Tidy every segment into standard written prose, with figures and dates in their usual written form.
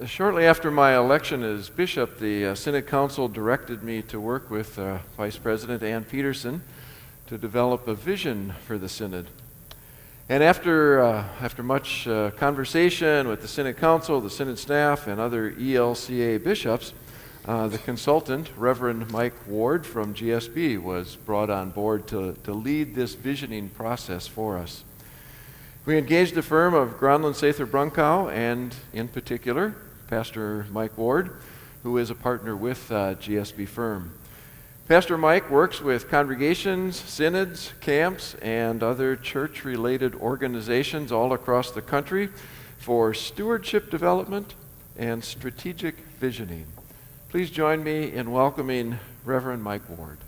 Shortly after my election as bishop, the Synod Council directed me to work with Vice President Ann Peterson to develop a vision for the Synod. And after much conversation with the Synod Council, the Synod staff, and other ELCA bishops, the consultant, Reverend Mike Ward from GSB, was brought on board to lead this visioning process for us. We engaged a firm of Gronlund Sather Brunkow, and in particular, Pastor Mike Ward, who is a partner with GSB firm. Pastor Mike works with congregations, synods, camps, and other church-related organizations all across the country for stewardship development and strategic visioning. Please join me in welcoming Reverend Mike Ward.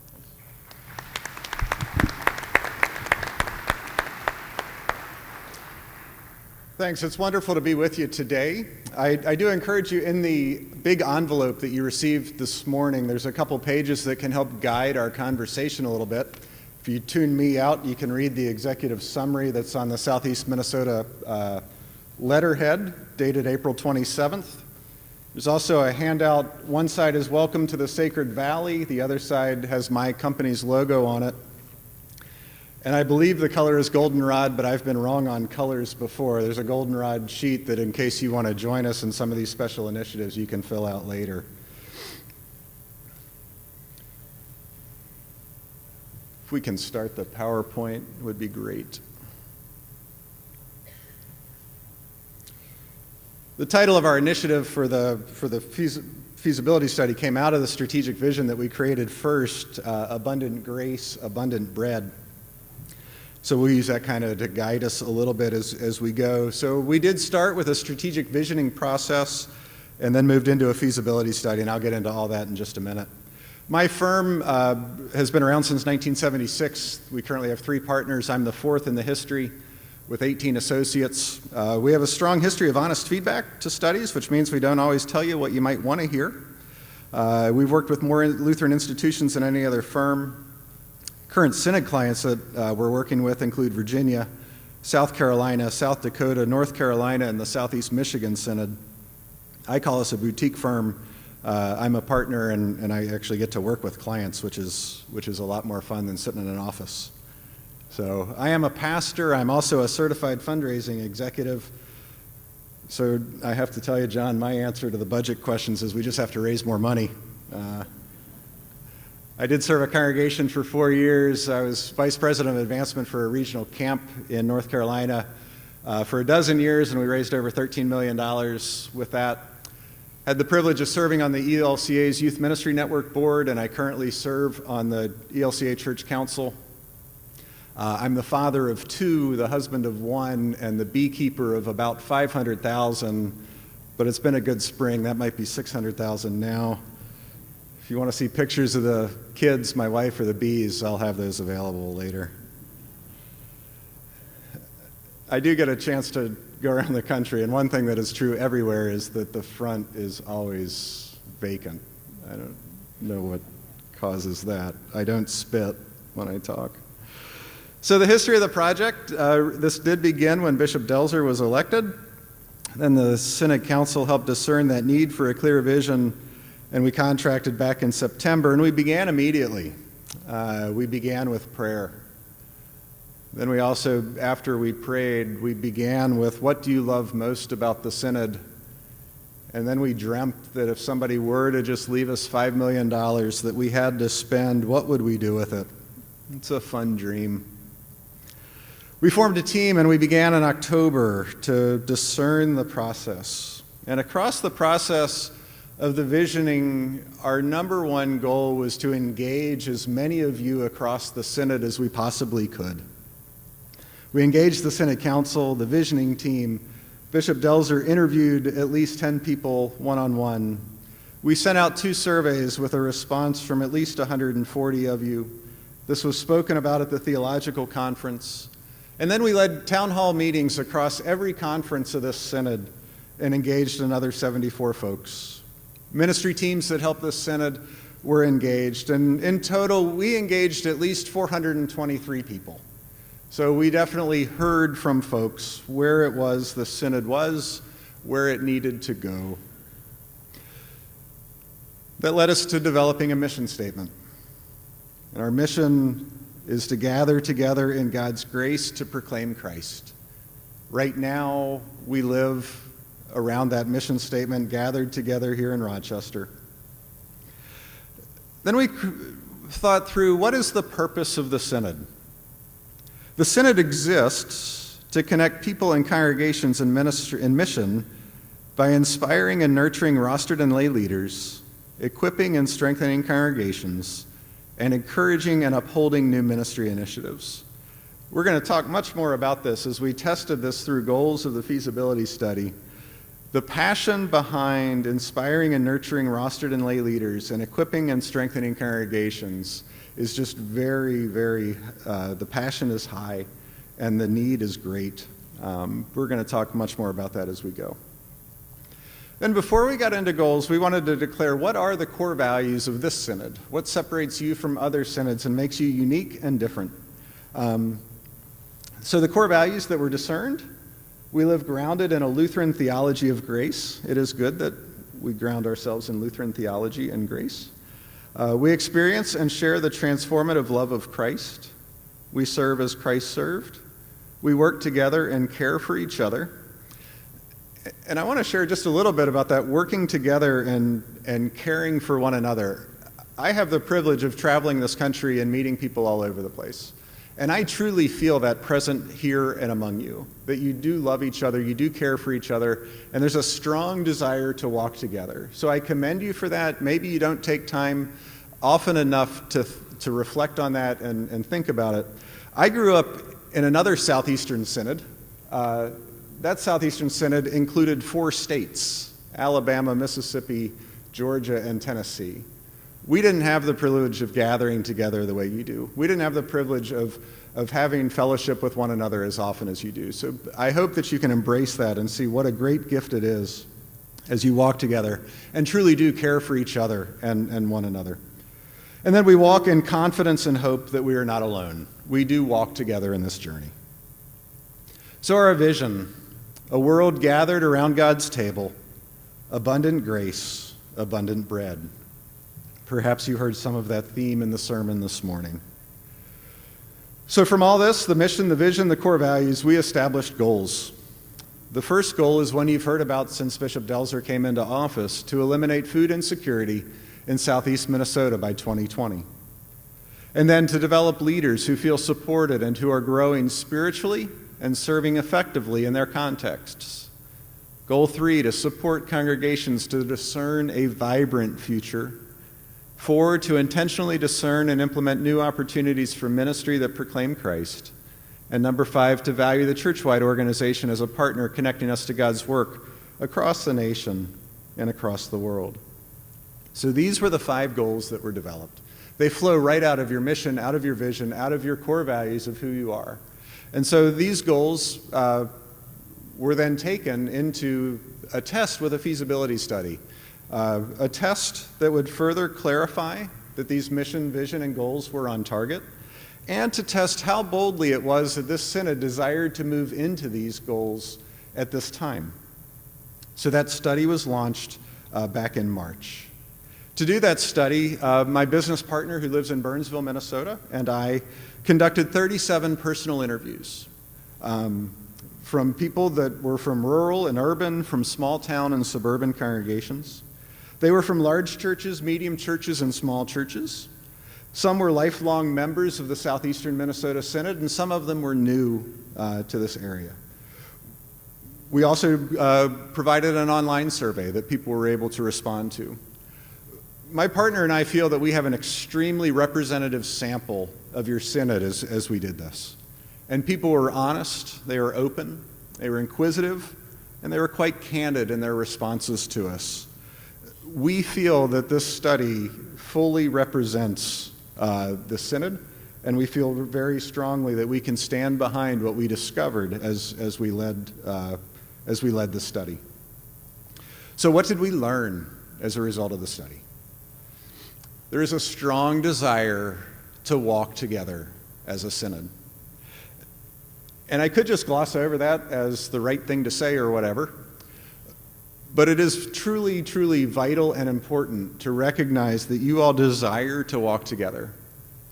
Thanks. It's wonderful to be with you today. I do encourage you, in the big envelope that you received this morning, there's a couple pages that can help guide our conversation a little bit. If you tune me out, you can read the executive summary that's on the Southeast Minnesota letterhead dated April 27th. There's also a handout. One side is Welcome to the Sacred Valley. The other side has my company's logo on it. And I believe the color is goldenrod, but I've been wrong on colors before. There's a goldenrod sheet that, in case you want to join us in some of these special initiatives, you can fill out later. If we can start the PowerPoint, it would be great. The title of our initiative for the feasibility study came out of the strategic vision that we created first, Abundant Grace, Abundant Bread. So we'll use that kind of to guide us a little bit as we go. So we did start with a strategic visioning process and then moved into a feasibility study, and I'll get into all that in just a minute. My firm has been around since 1976. We currently have 3 partners. I'm the 4th in the history with 18 associates. We have a strong history of honest feedback to studies, which means we don't always tell you what you might want to hear. We've worked with more Lutheran institutions than any other firm. Current Synod clients that we're working with include Virginia, South Carolina, South Dakota, North Carolina, and the Southeast Michigan Synod. I call us a boutique firm. I'm a partner, and I actually get to work with clients, which is a lot more fun than sitting in an office. So I am a pastor. I'm also a certified fundraising executive. So I have to tell you, John, my answer to the budget questions is we just have to raise more money. I did serve a congregation for 4 years. I was vice president of advancement for a regional camp in North Carolina for 12 years, and we raised over $13 million with that. Had the privilege of serving on the ELCA's Youth Ministry Network board, and I currently serve on the ELCA Church Council. I'm the father of 2, the husband of 1, and the beekeeper of about 500,000, but it's been a good spring. That might be 600,000 now. If you want to see pictures of the kids, my wife, or the bees, I'll have those available later. I do get a chance to go around the country, and one thing that is true everywhere is that the front is always vacant. I don't know what causes that. I don't spit when I talk. So the history of the project, this did begin when Bishop Delzer was elected. Then the Synod Council helped discern that need for a clear vision, and we contracted back in September, and we began immediately. We began with prayer. Then we also, after we prayed, we began with, what do you love most about the Synod? And then we dreamt that if somebody were to just leave us $5 million that we had to spend, what would we do with it? It's a fun dream. We formed a team, and we began in October to discern the process. And across the process of the visioning, our number one goal was to engage as many of you across the Synod as we possibly could. We engaged the Synod Council, the visioning team. Bishop Delzer interviewed at least 10 people one-on-one. We sent out 2 surveys with a response from at least 140 of you. This was spoken about at the theological conference. And then we led town hall meetings across every conference of this Synod and engaged another 74 folks. Ministry teams that helped this Synod were engaged, and in total, we engaged at least 423 people. So we definitely heard from folks where it was the Synod was, where it needed to go. That led us to developing a mission statement. And our mission is to gather together in God's grace to proclaim Christ. Right now, we live around that mission statement, gathered together here in Rochester. Then we thought through, what is the purpose of the Synod? The Synod exists to connect people and congregations in ministry and mission by inspiring and nurturing rostered and lay leaders, equipping and strengthening congregations, and encouraging and upholding new ministry initiatives. We're going to talk much more about this as we tested this through goals of the feasibility study. The passion behind inspiring and nurturing rostered and lay leaders and equipping and strengthening congregations is just very, the passion is high and the need is great. We're going to talk much more about that as we go. Then before we got into goals, we wanted to declare what are the core values of this synod? What separates you from other synods and makes you unique and different? So the core values that were discerned: we live grounded in a Lutheran theology of grace. It is good that we ground ourselves in Lutheran theology and grace. We experience and share the transformative love of Christ. We serve as Christ served. We work together and care for each other. And I want to share just a little bit about that working together and caring for one another. I have the privilege of traveling this country and meeting people all over the place. And I truly feel that present here and among you, that you do love each other, you do care for each other, and there's a strong desire to walk together. So I commend you for that. Maybe you don't take time often enough to reflect on that and think about it. I grew up in another Southeastern Synod. That Southeastern Synod included 4 states: Alabama, Mississippi, Georgia, and Tennessee. We didn't have the privilege of gathering together the way you do. We didn't have the privilege of having fellowship with one another as often as you do. So I hope that you can embrace that and see what a great gift it is as you walk together and truly do care for each other and one another. And then we walk in confidence and hope that we are not alone. We do walk together in this journey. So our vision: a world gathered around God's table, abundant grace, abundant bread. Perhaps you heard some of that theme in the sermon this morning. So from all this, the mission, the vision, the core values, we established goals. The first goal is one you've heard about since Bishop Delzer came into office: to eliminate food insecurity in southeast Minnesota by 2020. And then to develop leaders who feel supported and who are growing spiritually and serving effectively in their contexts. Goal 3, to support congregations to discern a vibrant future. 4, to intentionally discern and implement new opportunities for ministry that proclaim Christ. And number 5, to value the church-wide organization as a partner connecting us to God's work across the nation and across the world. So these were the 5 goals that were developed. They flow right out of your mission, out of your vision, out of your core values of who you are. And so these goals were then taken into a test with a feasibility study. A test that would further clarify that these mission, vision, and goals were on target, and to test how boldly it was that this synod desired to move into these goals at this time. So that study was launched back in March. To do that study, my business partner who lives in Burnsville, Minnesota, and I conducted 37 personal interviews from people that were from rural and urban, from small town and suburban congregations. They were from large churches, medium churches, and small churches. Some were lifelong members of the Southeastern Minnesota Synod, and some of them were new to this area. We also provided an online survey that people were able to respond to. My partner and I feel that we have an extremely representative sample of your synod as we did this. And people were honest, they were open, they were inquisitive, and they were quite candid in their responses to us. We feel that this study fully represents the synod, and we feel very strongly that we can stand behind what we discovered as we led the study. So what did we learn as a result of the study? There is a strong desire to walk together as a synod. And I could just gloss over that as the right thing to say or whatever, But it is truly, truly vital and important to recognize that you all desire to walk together,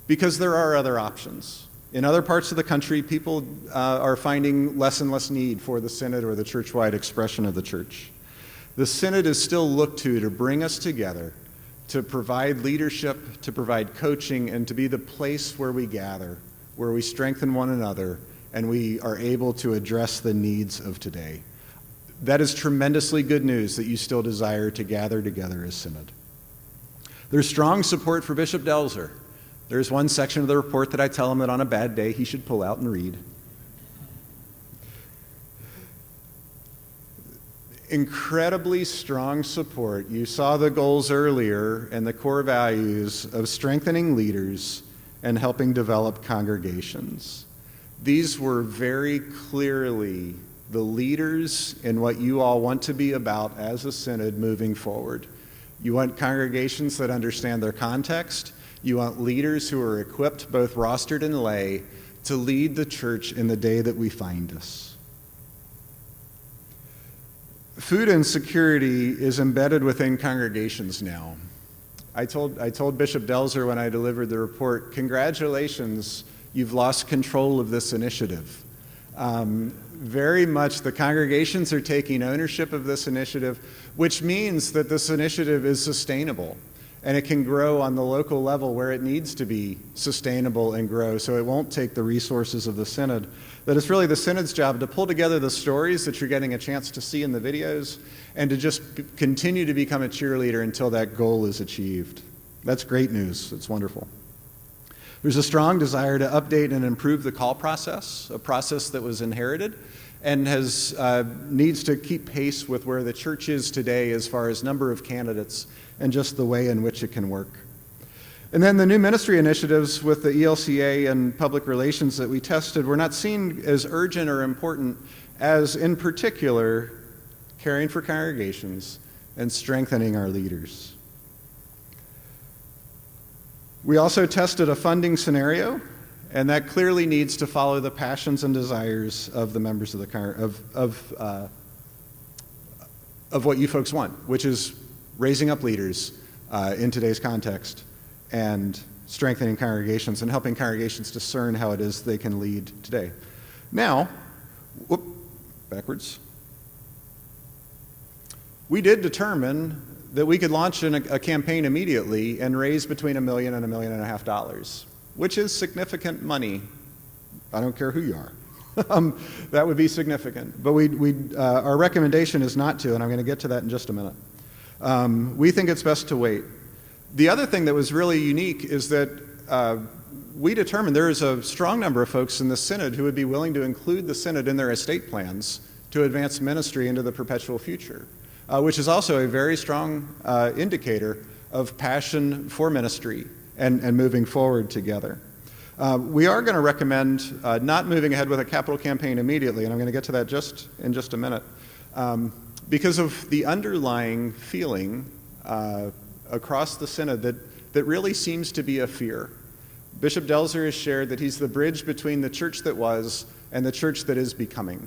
because there are other options. In other parts of the country, people are finding less and less need for the Synod or the church-wide expression of the church. The Synod is still looked to bring us together, to provide leadership, to provide coaching, and to be the place where we gather, where we strengthen one another, and we are able to address the needs of today. That is tremendously good news that you still desire to gather together as Synod. There's strong support for Bishop Delzer. There's one section of the report that I tell him that on a bad day he should pull out and read. Incredibly strong support. You saw the goals earlier and the core values of strengthening leaders and helping develop congregations. These were very clearly the leaders in what you all want to be about as a Synod moving forward. You want congregations that understand their context. You want leaders who are equipped, both rostered and lay, to lead the church in the day that we find us. Food insecurity is embedded within congregations now. I told Bishop Delzer when I delivered the report, congratulations, you've lost control of this initiative. Very much the congregations are taking ownership of this initiative, which means that this initiative is sustainable and it can grow on the local level where it needs to be sustainable and grow, so it won't take the resources of the Synod. That it's really the Synod's job to pull together the stories that you're getting a chance to see in the videos and to just continue to become a cheerleader until that goal is achieved. That's great news. It's wonderful. There's a strong desire to update and improve the call process, a process that was inherited and needs to keep pace with where the church is today as far as number of candidates and just the way in which it can work. And then the new ministry initiatives with the ELCA and public relations that we tested were not seen as urgent or important as, in particular, caring for congregations and strengthening our leaders. We also tested a funding scenario, and that clearly needs to follow the passions and desires of the members of the of what you folks want, which is raising up leaders in today's context and strengthening congregations and helping congregations discern how it is they can lead today. Now, backwards. We did determine that we could launch a campaign immediately and raise between $1 million and $1.5 million, which is significant money. I don't care who you are. That would be significant. But our recommendation is not to, and I'm going to get to that in just a minute. We think it's best to wait. The other thing that was really unique is that we determined there is a strong number of folks in the Synod who would be willing to include the Synod in their estate plans to advance ministry into the perpetual future, which is also a very strong indicator of passion for ministry and moving forward together. We are going to recommend not moving ahead with a capital campaign immediately, and I'm going to get to that in just a minute, because of the underlying feeling across the Synod that really seems to be a fear. Bishop Delzer has shared that he's the bridge between the church that was and the church that is becoming.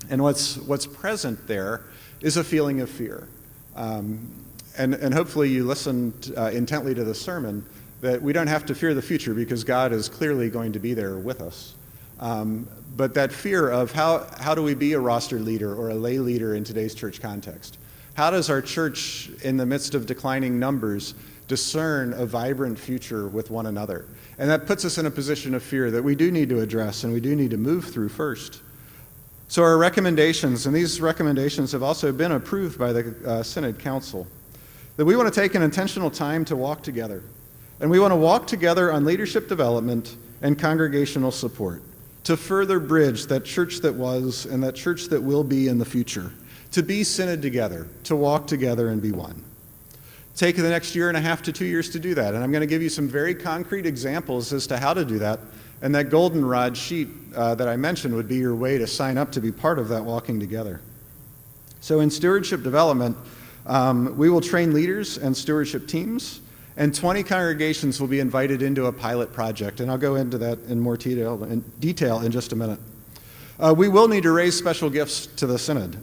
And what's present there is a feeling of fear. And hopefully you listened intently to the sermon, that we don't have to fear the future because God is clearly going to be there with us. But that fear of how do we be a roster leader or a lay leader in today's church context? How does our church, in the midst of declining numbers, discern a vibrant future with one another? And that puts us in a position of fear that we do need to address and we do need to move through first. So our recommendations, and these recommendations have also been approved by the Synod Council, that we want to take an intentional time to walk together. And we want to walk together on leadership development and congregational support to further bridge that church that was and that church that will be in the future, to be Synod together, to walk together and be one. Take the next 1.5 to 2 years to do that, and I'm going to give you some very concrete examples as to how to do that, and that goldenrod sheet that I mentioned would be your way to sign up to be part of that walking together. So in stewardship development, we will train leaders and stewardship teams, and 20 congregations will be invited into a pilot project, and I'll go into that in more detail in just a minute. We will need to raise special gifts to the Synod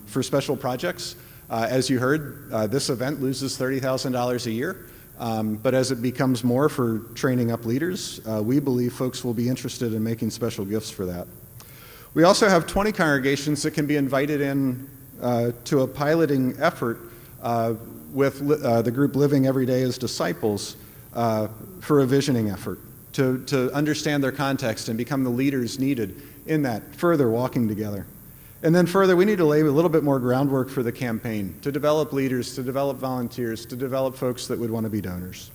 for special projects. As you heard, this event loses $30,000 a year, but as it becomes more for training up leaders, we believe folks will be interested in making special gifts for that. We also have 20 congregations that can be invited in to a piloting effort with the group Living Every Day as Disciples for a visioning effort to understand their context and become the leaders needed in that, further walking together. And then further, we need to lay a little bit more groundwork for the campaign, to develop leaders, to develop volunteers, to develop folks that would want to be donors.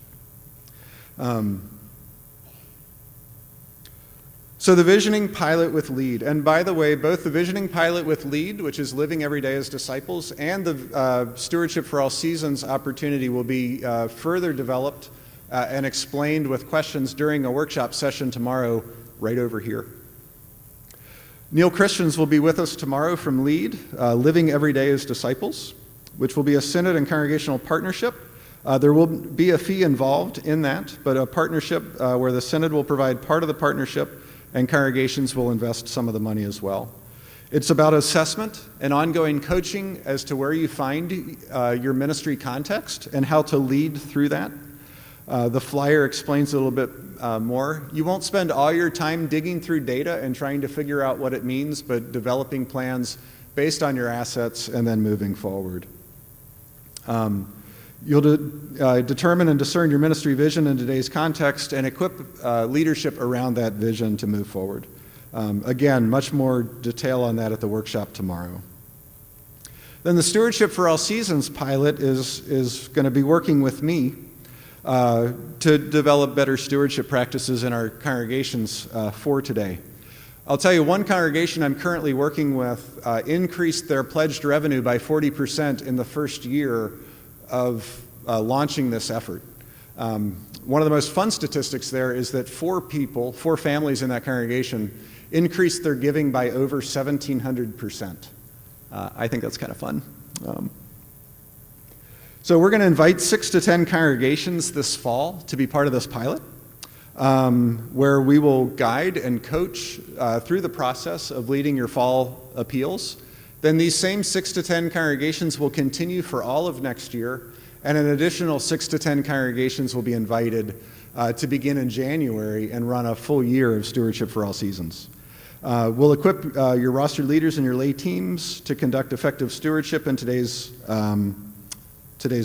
So the Visioning Pilot with Lead. And by the way, both the Visioning Pilot with Lead, which is Living Every Day as Disciples, and the Stewardship for All Seasons opportunity will be further developed and explained with questions during a workshop session tomorrow right over here. Neil Christians will be with us tomorrow from LEAD, Living Every Day as Disciples, which will be a synod and congregational partnership. There will be a fee involved in that, but a partnership where the synod will provide part of the partnership and congregations will invest some of the money as well. It's about assessment and ongoing coaching as to where you find your ministry context and how to lead through that. The flyer explains a little bit more. You won't spend all your time digging through data and trying to figure out what it means, but developing plans based on your assets and then moving forward. You'll determine and discern your ministry vision in today's context and equip leadership around that vision to move forward. Again, much more detail on that at the workshop tomorrow. Then the Stewardship for All Seasons pilot is going to be working with me to develop better stewardship practices in our congregations for today. I'll tell you, one congregation I'm currently working with increased their pledged revenue by 40% in the first year of launching this effort. One of the most fun statistics there is that 4 families in that congregation increased their giving by over 1,700%. I think that's kind of fun. So we're going to invite 6 to 10 congregations this fall to be part of this pilot, where we will guide and coach through the process of leading your fall appeals. Then these same 6 to 10 congregations will continue for all of next year, and an additional 6 to 10 congregations will be invited to begin in January and run a full year of Stewardship for All Seasons. We'll equip your rostered leaders and your lay teams to conduct effective stewardship in today's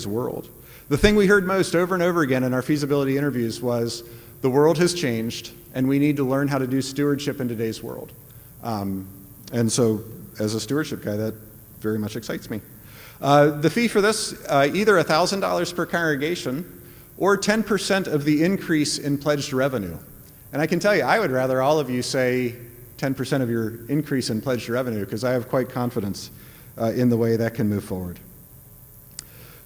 world. The thing we heard most over and over again in our feasibility interviews was the world has changed and we need to learn how to do stewardship in today's world. And so as a stewardship guy, that very much excites me. The fee for this, either $1,000 per congregation or 10% of the increase in pledged revenue. And I can tell you, I would rather all of you say 10% of your increase in pledged revenue because I have quite confidence in the way that can move forward.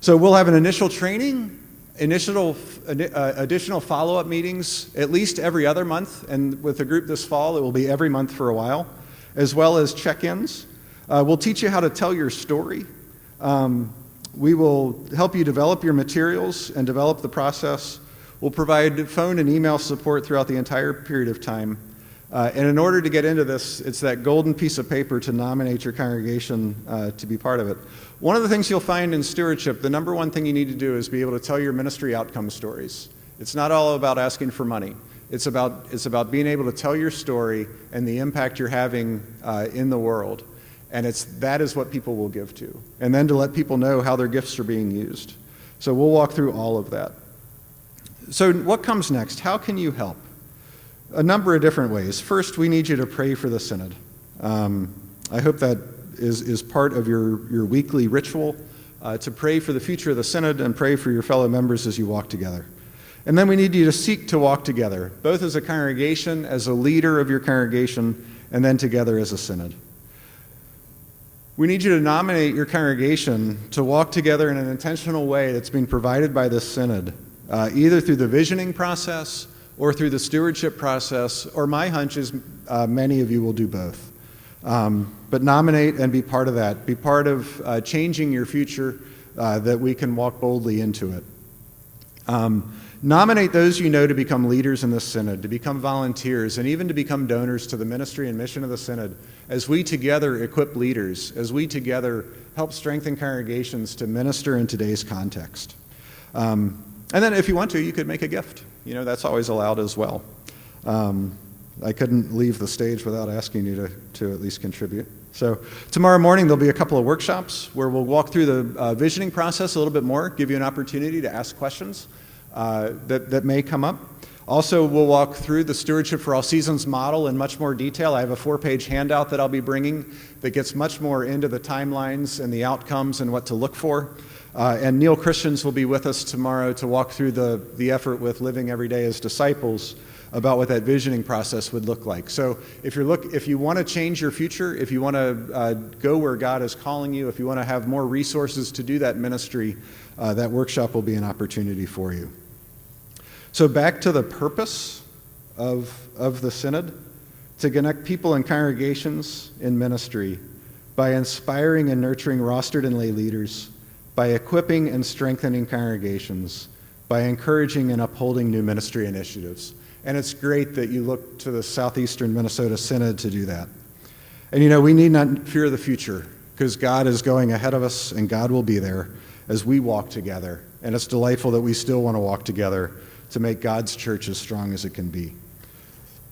So we'll have an initial training, additional follow-up meetings at least every other month, and with the group this fall, it will be every month for a while, as well as check-ins. We'll teach you how to tell your story. We will help you develop your materials and develop the process. We'll provide phone and email support throughout the entire period of time. And in order to get into this, it's that golden piece of paper to nominate your congregation to be part of it. One of the things you'll find in stewardship, the number one thing you need to do is be able to tell your ministry outcome stories. It's not all about asking for money. It's about being able to tell your story and the impact you're having in the world. And that is what people will give to. And then to let people know how their gifts are being used. So we'll walk through all of that. So what comes next? How can you help? A number of different ways. First, we need you to pray for the Synod. I hope that is part of your weekly ritual, to pray for the future of the Synod and pray for your fellow members as you walk together. And then we need you to seek to walk together, both as a congregation, as a leader of your congregation, and then together as a Synod. We need you to nominate your congregation to walk together in an intentional way that's being provided by this Synod, either through the visioning process or through the stewardship process, or my hunch is many of you will do both. But nominate and be part of that. Be part of changing your future that we can walk boldly into it. Nominate those you know to become leaders in the Synod, to become volunteers, and even to become donors to the ministry and mission of the Synod as we together equip leaders, as we together help strengthen congregations to minister in today's context. And then if you want to, you could make a gift. That's always allowed as well. I couldn't leave the stage without asking you to at least contribute. So tomorrow morning there'll be a couple of workshops where we'll walk through the visioning process a little bit more, give you an opportunity to ask questions that may come up. Also, we'll walk through the Stewardship for All Seasons model in much more detail. I have a 4-page handout that I'll be bringing that gets much more into the timelines and the outcomes and what to look for. And Neil Christians will be with us tomorrow to walk through the effort with Living Every Day as Disciples about what that visioning process would look like. So if you want to change your future, if you want to go where God is calling you, if you want to have more resources to do that ministry, that workshop will be an opportunity for you. So back to the purpose of the Synod, to connect people and congregations in ministry by inspiring and nurturing rostered and lay leaders, by equipping and strengthening congregations, by encouraging and upholding new ministry initiatives. And it's great that you look to the Southeastern Minnesota Synod to do that. And we need not fear the future, because God is going ahead of us and God will be there as we walk together. And it's delightful that we still want to walk together to make God's church as strong as it can be.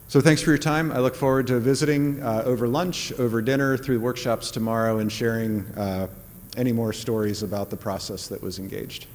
So thanks for your time. I look forward to visiting over lunch, over dinner, through workshops tomorrow, and sharing any more stories about the process that was engaged.